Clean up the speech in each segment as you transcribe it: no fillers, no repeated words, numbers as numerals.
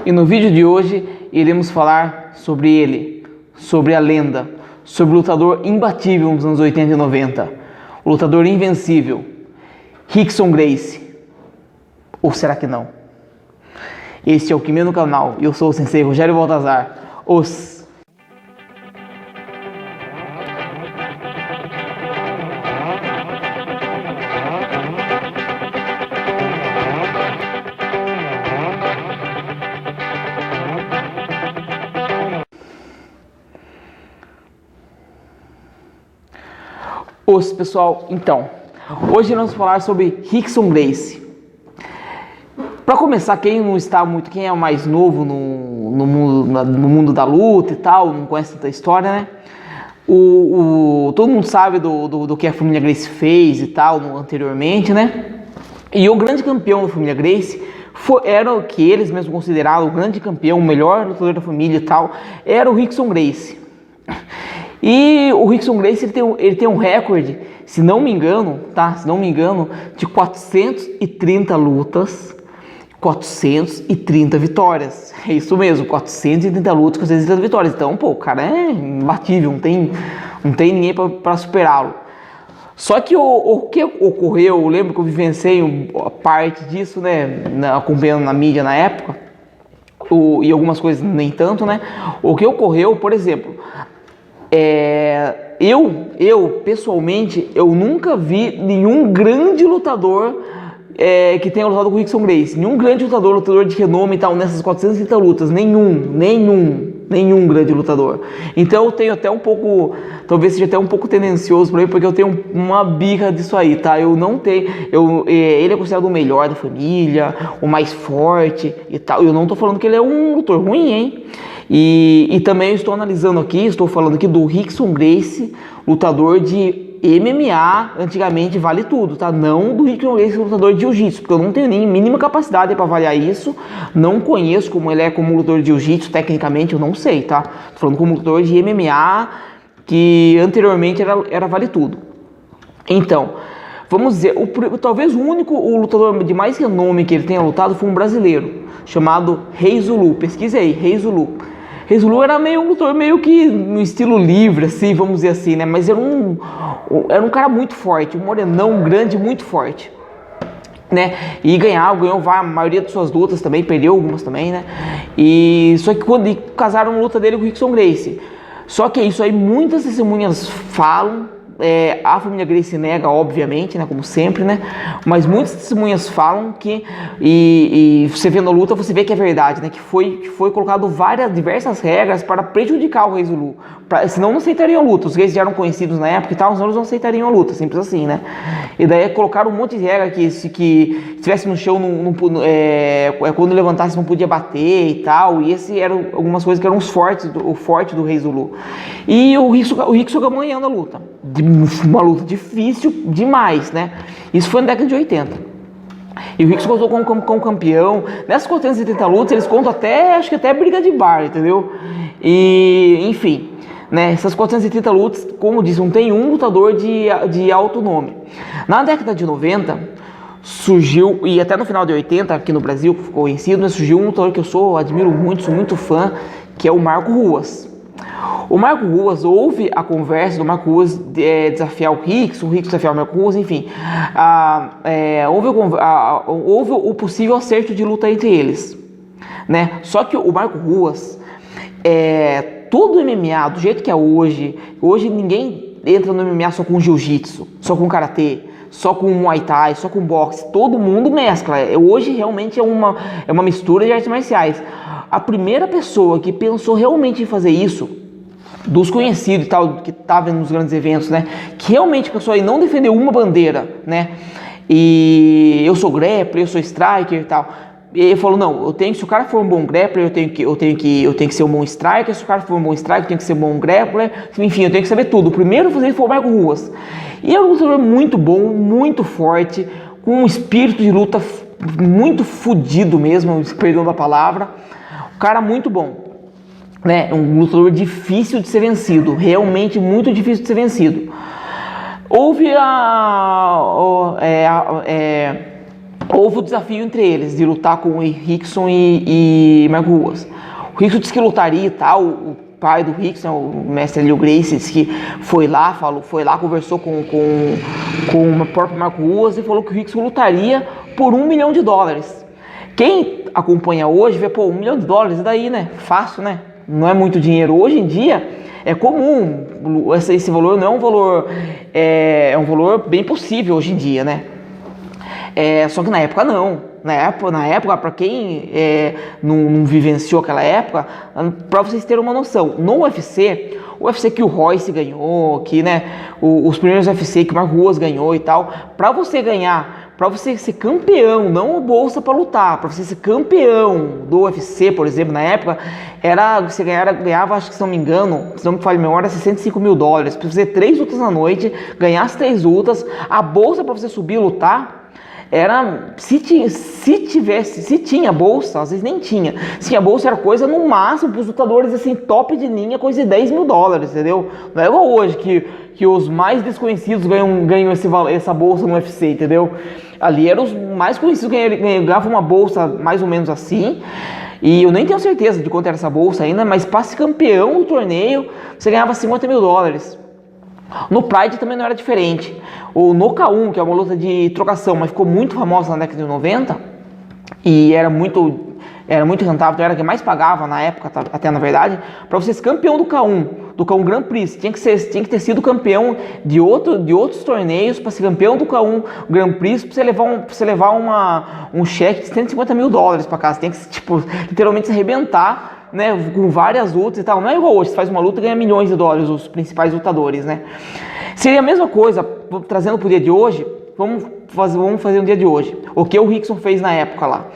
E no vídeo de hoje iremos falar sobre ele, sobre a lenda, sobre o lutador imbatível nos anos 80 e 90, o lutador invencível, Rickson Gracie. Ou será que não? Este é o Kimê no canal e eu sou o Sensei Rogério Baltazar. Pessoal, então, hoje vamos falar sobre Rickson Gracie. Para começar, quem é o mais novo no mundo da luta e tal, não conhece tanta história, né? Todo mundo sabe do que a família Gracie fez e tal anteriormente, né? E o grande campeão da família Gracie era o que eles mesmos consideravam o grande campeão, o melhor lutador da família e tal, era o Rickson Gracie. E o Rickson Gracie ele tem um recorde, se não me engano, de 430 lutas, 430 vitórias. É isso mesmo, 430 lutas, 430 vitórias. Então, pô, o cara é imbatível, não tem ninguém para superá-lo. Só que o que ocorreu, eu lembro que eu vivenciei parte disso, né, acompanhando na mídia na época, e algumas coisas nem tanto, né? O que ocorreu, por exemplo, eu pessoalmente, eu nunca vi nenhum grande lutador que tenha lutado com o Rickson Gracie, nenhum grande lutador de renome e tal, nessas 430 lutas, nenhum grande lutador. Então eu tenho até um pouco, talvez seja até um pouco tendencioso para mim, porque eu tenho uma birra disso aí, tá? Eu não tenho, ele é considerado o melhor da família, o mais forte e tal. Eu não tô falando que ele é um lutador ruim, hein? E também estou analisando aqui, estou falando aqui do Rickson Gracie, lutador de MMA, antigamente vale tudo, tá? Não do Rickson Gracie, lutador de jiu-jitsu, porque eu não tenho nem mínima capacidade para avaliar isso, não conheço como ele é como lutador de jiu-jitsu, tecnicamente eu não sei, tá? Tô falando como lutador de MMA, que anteriormente era vale tudo. Então, vamos dizer, talvez o lutador de mais renome que ele tenha lutado foi um brasileiro, chamado Rei Zulu. Pesquise aí, Rei Zulu. Rei Zulu era um lutador meio que no estilo livre, assim, vamos dizer assim, né? Mas era um cara muito forte, um morenão grande, muito forte, né? E ganhou a maioria de suas lutas também, perdeu algumas também, né? Só que quando casaram a luta dele com o Rickson Gracie. Só que isso aí muitas testemunhas falam. A família Gracie nega, obviamente, né, como sempre, né, mas muitas testemunhas falam que, e você vendo a luta, você vê que é verdade, né, que foi colocado diversas regras para prejudicar o Rei Zulu, senão não aceitariam a luta. Os reis já eram conhecidos na época e tal, senão eles não aceitariam a luta, simples assim, né, e daí colocaram um monte de regra que se estivesse no chão, quando levantasse não podia bater e tal, e esse eram algumas coisas que eram o forte do Rei Zulu. E o Rickson acabou ganhando a luta. Uma luta difícil demais, né? Isso foi na década de 80. E o Rickson contou como campeão. Nessas 470 lutas, eles contam acho que até briga de bar, entendeu? E, enfim, né? Essas 430 lutas, como disse, não tem um lutador de alto nome. Na década de 90, surgiu, e até no final de 80, aqui no Brasil, ficou conhecido, né? Surgiu um lutador que eu admiro muito, sou muito fã, que é o Marco Ruas. O Marco Ruas, houve a conversa do Marco Ruas desafiar o Rickson desafiar o Marco Ruas, enfim, houve o possível acerto de luta entre eles, né? Só que o Marco Ruas, todo o MMA, do jeito que é hoje ninguém entra no MMA só com jiu-jitsu, só com karatê, só com muay thai, só com boxe, todo mundo mescla. Hoje realmente é uma mistura de artes marciais. A primeira pessoa que pensou realmente em fazer isso, dos conhecidos e tal, que estavam nos grandes eventos, né, que realmente pensou em não defender uma bandeira, né, e eu sou grappler, eu sou striker e tal, e ele falou, não, se o cara for um bom grappler, eu tenho que ser um bom striker, se o cara for um bom striker, eu tenho que ser um bom grappler, enfim, eu tenho que saber tudo. O primeiro a fazer foi o Marco Ruas, e é um lutador muito bom, muito forte, com um espírito de luta muito fodido mesmo, perdão da palavra, um cara muito bom, né? Um lutador difícil de ser vencido, realmente muito difícil de ser vencido. Houve houve o desafio entre eles de lutar com o Rickson e Marco Ruas. O Rickson disse que lutaria e tal. O pai do Rickson, o mestre Leo Gracie, disse que foi lá, conversou com o próprio Marco Ruas e falou que o Rickson lutaria por $1 milhão. Quem acompanha hoje vê, pô, $1 milhão, e daí, né? Fácil, né? Não é muito dinheiro. Hoje em dia é comum, esse valor não é um valor, é um valor bem possível hoje em dia, né? Só que na época não. Na época, para quem não vivenciou aquela época, para vocês terem uma noção, no UFC, o UFC que o Royce ganhou, que, né, os primeiros UFC que o Marco Ruas ganhou e tal, para você ganhar, para você ser campeão, não a bolsa para lutar, para você ser campeão do UFC, por exemplo, na época, você ganhava, acho que se não me engano, se não me falha a memória, $65 mil. Para você fazer 3 lutas na noite, ganhar as 3 lutas, a bolsa para você subir e lutar, era, se tinha bolsa, às vezes nem tinha. Se tinha bolsa, era coisa no máximo para os lutadores assim, top de linha, coisa de $10 mil, entendeu? Não é igual hoje que os mais desconhecidos ganham essa bolsa no UFC, entendeu? Ali eram os mais conhecidos que ganhavam uma bolsa mais ou menos assim. E eu nem tenho certeza de quanto era essa bolsa ainda, mas para ser campeão do torneio, você ganhava $50 mil. No Pride também não era diferente. O Noca 1, que é uma luta de trocação, mas ficou muito famosa na década de 90 e era muito rentável, então era a que mais pagava na época, até na verdade. Para você ser campeão do K1 Grand Prix, tinha que ter sido campeão de outros torneios para ser campeão do K1 Grand Prix, para você levar um cheque de $150 mil para casa. Tem que, tipo, literalmente se arrebentar, né, com várias lutas e tal. Não é igual hoje, você faz uma luta e ganha $milhões, os principais lutadores, né? Seria a mesma coisa, trazendo para o dia de hoje, vamos fazer um dia de hoje. O que o Rickson fez na época lá.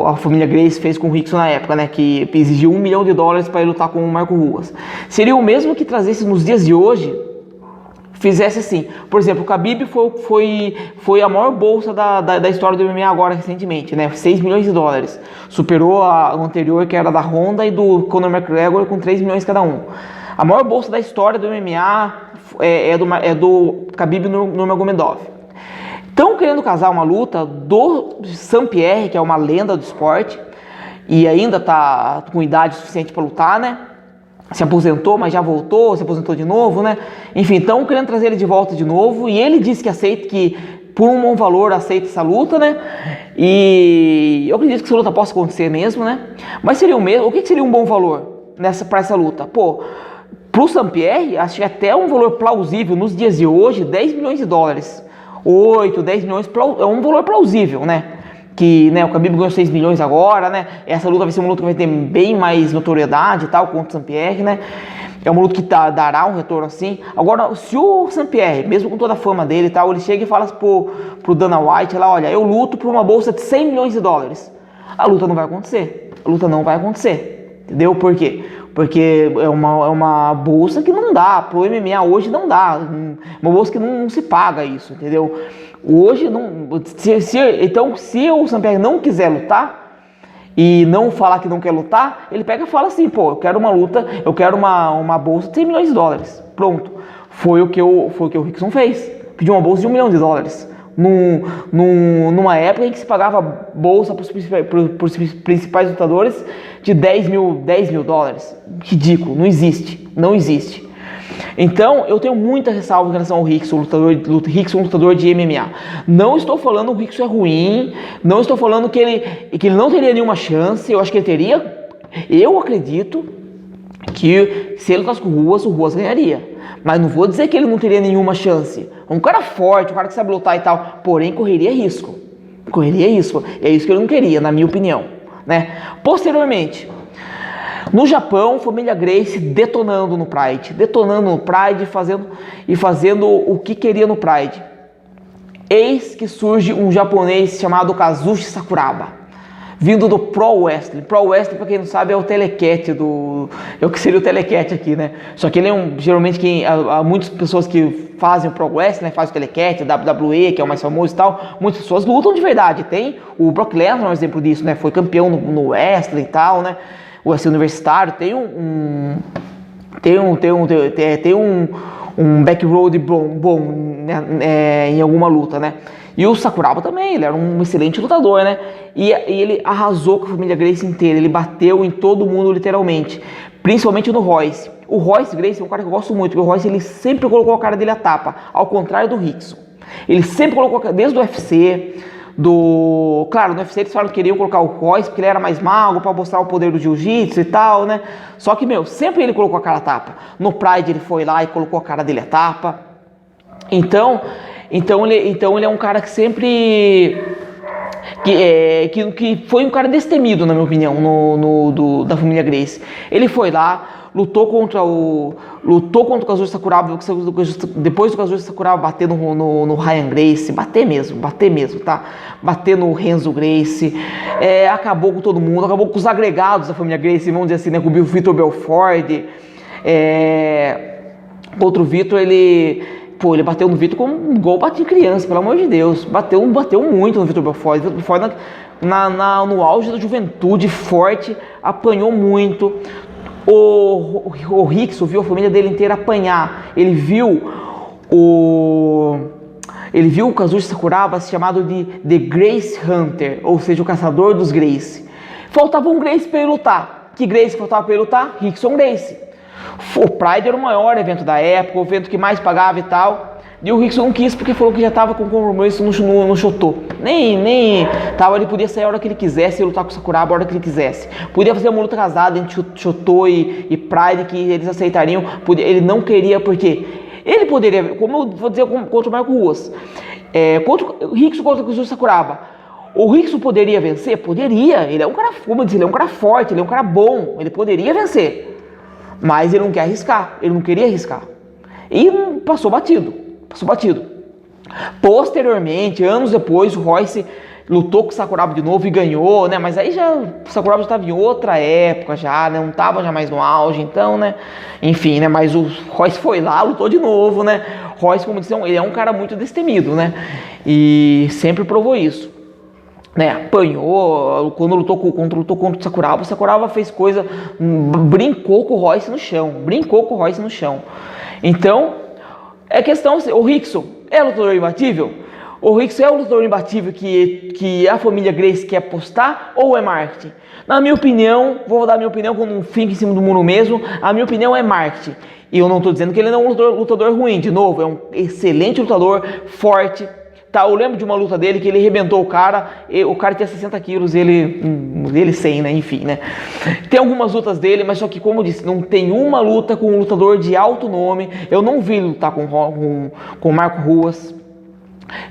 A família Gracie fez com o Rickson na época, né, que exigiu $1 milhão para ele lutar com o Marco Ruas. Seria o mesmo que trazesse nos dias de hoje, fizesse assim. Por exemplo, o Khabib foi a maior bolsa da história do MMA agora recentemente, né? $6 milhões. Superou a anterior, que era da Honda, e do Conor McGregor, com $3 milhões cada um. A maior bolsa da história do MMA é do Khabib Nurmagomedov. Estão querendo casar uma luta do Saint-Pierre, que é uma lenda do esporte, e ainda está com idade suficiente para lutar, né? Se aposentou, mas já voltou, se aposentou de novo, né? Enfim, estão querendo trazer ele de volta de novo, e ele disse que aceita, que por um bom valor aceita essa luta, né? E eu acredito que essa luta possa acontecer mesmo, né? Mas seria o mesmo, o que seria um bom valor para essa luta? Pô, pro Saint-Pierre, acho que até um valor plausível nos dias de hoje, $10 milhões. 8, 10 milhões, é um valor plausível, né? Que, né, o Khabib ganhou 6 milhões agora, né? Essa luta vai ser uma luta que vai ter bem mais notoriedade e tal, contra o Saint-Pierre, né? É uma luta que dará um retorno assim. Agora, se o Saint-Pierre, mesmo com toda a fama dele e tal, ele chega e fala pro Dana White lá, olha, eu luto por uma bolsa de $100 milhões. A luta não vai acontecer. A luta não vai acontecer. Entendeu? Por quê? Porque é uma bolsa que não dá, pro MMA hoje não dá, uma bolsa que não se paga isso, entendeu? Hoje, então se o Saint-Pierre não quiser lutar e não falar que não quer lutar, ele pega e fala assim, pô, eu quero uma luta, eu quero uma bolsa de $100 milhões, pronto. Foi o que o Rickson fez, pediu uma bolsa de $1 milhão. Numa época em que se pagava bolsa para os principais lutadores de $10 mil. Ridículo, não existe. Então, eu tenho muita ressalva em relação ao Rickson, lutador de MMA. Não estou falando que o Rickson é ruim, não estou falando que ele não teria nenhuma chance, eu acho que ele teria. Eu acredito que se ele lutasse com o Ruas ganharia. Mas não vou dizer que ele não teria nenhuma chance. Um cara forte, um cara que sabe lutar e tal, porém correria risco. É isso que ele não queria, na minha opinião, né? Posteriormente, no Japão, família Gracie detonando no Pride, fazendo o que queria no Pride. Eis que surge um japonês chamado Kazushi Sakuraba, vindo do Pro Wrestling. Pro Wrestling, pra quem não sabe, é o telecat é o que seria o telecat aqui, né? Só que ele é geralmente há muitas pessoas que fazem o Pro Wrestling, né? Fazem o telecat, o WWE, que é o mais famoso e tal. Muitas pessoas lutam de verdade. Tem o Brock Lesnar, é um exemplo disso, né? Foi campeão no wrestling e tal, né? O wrestling universitário. Tem um backroad bom, né? Em alguma luta, né? E o Sakuraba também, ele era um excelente lutador, né? E ele arrasou com a família Gracie inteira, ele bateu em todo mundo literalmente, principalmente no Royce. O Royce Gracie é um cara que eu gosto muito, porque o Royce ele sempre colocou a cara dele a tapa, ao contrário do Rickson. Ele sempre colocou, desde o UFC, claro, no UFC eles falaram que queriam colocar o Royce porque ele era mais mago, para mostrar o poder do jiu-jitsu e tal, né? Só que, sempre ele colocou a cara a tapa. No Pride ele foi lá e colocou a cara dele a tapa. Então ele é um cara que sempre... Que foi um cara destemido, na minha opinião, da família Gracie. Ele foi lá, lutou contra o Kazuya Sakuraba, depois do Kazuya Sakuraba bater no Ryan Gracie, bater mesmo, tá? Bater no Renzo Gracie, acabou com todo mundo, acabou com os agregados da família Gracie, vamos dizer assim, né? Com o Vitor Belfort, contra o Vitor, ele bateu no Vitor como um gol bate em criança, pelo amor de Deus. Bateu muito no Vitor Belfort. O Vitor Belfort no auge da juventude, forte, apanhou muito. O Rickson viu a família dele inteira apanhar. Ele viu o Kazuya Sakuraba chamado de The Grace Hunter, ou seja, o caçador dos Gracie. Faltava um Gracie para ele lutar. Que Gracie faltava para ele lutar? Rickson Gracie. O Pride era o maior evento da época, o evento que mais pagava e tal. E o Rickson não quis porque falou que já estava com compromisso no Shotô. Nem tava, ele podia sair a hora que ele quisesse e lutar com o Sakuraba a hora que ele quisesse. Podia fazer uma luta casada entre Shotô e Pride que eles aceitariam. Ele não queria porque ele poderia, como eu vou dizer contra o Marco Ruas, contra o Rickson contra o Sakuraba. O Rickson poderia vencer? Poderia. Ele é um cara, como eu disse, ele é um cara forte, ele é um cara bom. Ele poderia vencer. Mas ele não quer arriscar, ele não queria arriscar. E passou batido. Posteriormente, anos depois, o Royce lutou com o Sakuraba de novo e ganhou, né? Mas aí o Sakuraba já estava em outra época já, né? Não estava já mais no auge, então, né? Enfim, né? Mas o Royce foi lá, lutou de novo, né? Royce, como disse, ele é um cara muito destemido, né? E sempre provou isso. Né, apanhou, quando lutou contra o Sakuraba, o Sakuraba fez coisa, brincou com o Royce no chão. Então, é questão, o Rickson é lutador imbatível? O Rickson é o lutador imbatível que a família Gracie quer apostar ou é marketing? Na minha opinião, vou dar a minha opinião quando fica em cima do muro mesmo, a minha opinião é marketing. E eu não estou dizendo que ele não é um lutador ruim, de novo, é um excelente lutador, forte. Tá, eu lembro de uma luta dele que ele arrebentou o cara tinha 60 quilos, ele 100, né, enfim, né. Tem algumas lutas dele, mas só que, como eu disse, não tem uma luta com um lutador de alto nome. Eu não vi ele lutar com o Marco Ruas,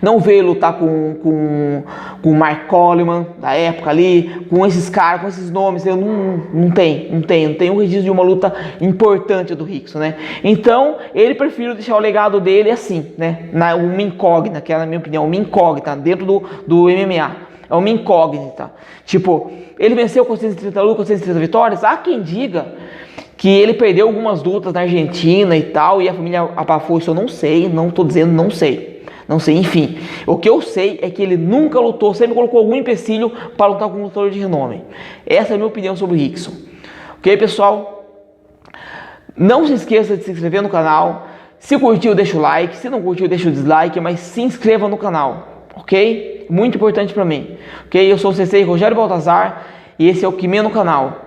não vi ele lutar com o Mark Coleman, da época ali, com esses caras, com esses nomes. Eu não tenho um registro de uma luta importante do Rickson, né. Então, ele prefere deixar o legado dele assim, né, uma incógnita, que é, na minha opinião, uma incógnita dentro do MMA. É uma incógnita. Tipo, ele venceu com 130 lutas, com 130 vitórias. Há quem diga que ele perdeu algumas lutas na Argentina e tal, e a família abafou isso. Eu não sei, não tô dizendo, não sei, enfim. O que eu sei é que ele nunca lutou, sempre colocou algum empecilho para lutar com um lutador de renome. Essa é a minha opinião sobre o Rickson. Ok, pessoal? Não se esqueça de se inscrever no canal. Se curtiu, deixa o like. Se não curtiu, deixa o dislike, mas se inscreva no canal, ok? Muito importante para mim. Ok? Eu sou o Sensei Rogério Baltazar e esse é o Kime no canal.